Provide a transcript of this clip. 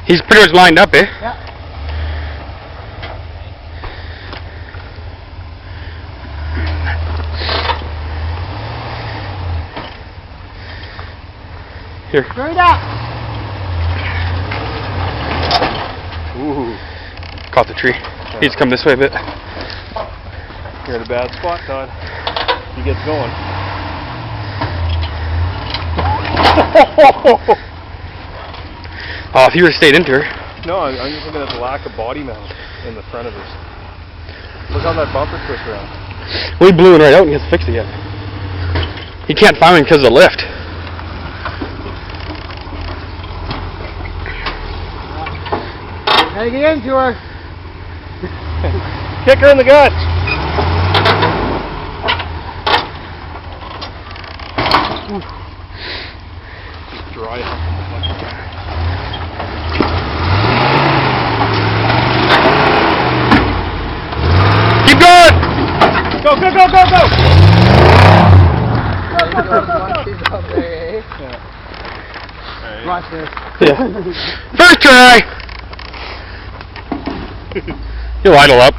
He's pretty much lined up, eh? Yeah. Here. Straight up. Ooh. Caught the tree. Needs to come this way a bit. You're in a bad spot, Todd. He gets going. Oh, if you would have stayed into her. No, I'm just looking at the lack of body mount in the front of this. Look how that bumper twists around. We blew it right out and he hasn't fixed it yet. He can't find me because of the lift. Hang into her. Kick her in the gut. Just dry hump in the fucking back. Keep going! Go, go, go, go, go! Watch this. Yeah. First try! He'll idle up.